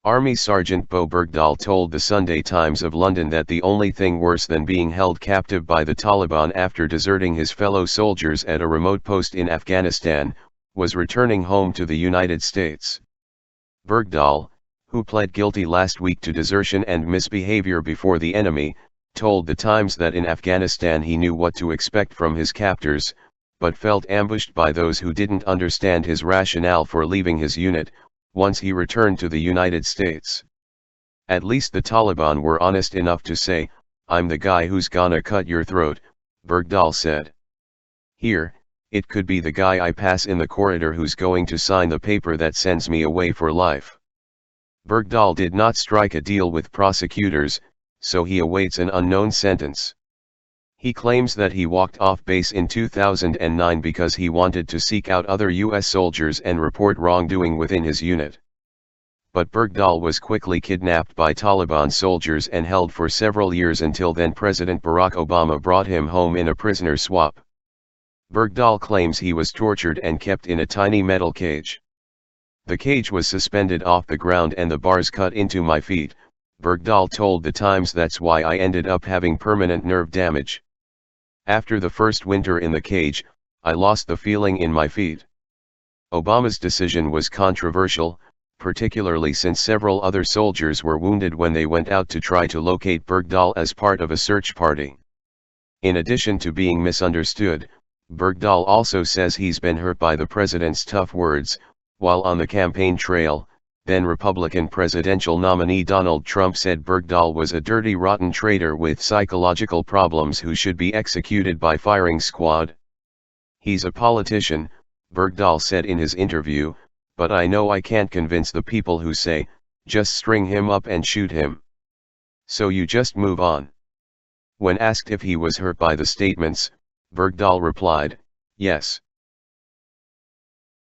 Army Sergeant Bowe Bergdahl told the Sunday Times of London that the only thing worse than being held captive by the Taliban after deserting his fellow soldiers at a remote post in Afghanistan, was returning home to the United States. Bergdahl, who pled guilty last week to desertion and misbehavior before the enemy, told the Times that in Afghanistan he knew what to expect from his captors, but felt ambushed by those who didn't understand his rationale for leaving his unit, once he returned to the United States. At least the Taliban were honest enough to say, "I'm the guy who's gonna cut your throat," Bergdahl said. "Here, it could be the guy I pass in the corridor who's going to sign the paper that sends me away for life." Bergdahl did not strike a deal with prosecutors, so he awaits an unknown sentence. He claims that he walked off base in 2009 because he wanted to seek out other U.S. soldiers and report wrongdoing within his unit. But Bergdahl was quickly kidnapped by Taliban soldiers and held for several years until then President Barack Obama brought him home in a prisoner swap. Bergdahl claims he was tortured and kept in a tiny metal cage. "The cage was suspended off the ground and the bars cut into my feet," Bergdahl told the Times. "That's why I ended up having permanent nerve damage. After the first winter in the cage, I lost the feeling in my feet." Obama's decision was controversial, particularly since several other soldiers were wounded when they went out to try to locate Bergdahl as part of a search party. In addition to being misunderstood, Bergdahl also says he's been hurt by the president's tough words. While on the campaign trail, then Republican presidential nominee Donald Trump said Bergdahl was a dirty rotten traitor with psychological problems who should be executed by firing squad. "He's a politician," Bergdahl said in his interview, "but I know I can't convince the people who say, just string him up and shoot him. So you just move on." When asked if he was hurt by the statements, Bergdahl replied, "Yes.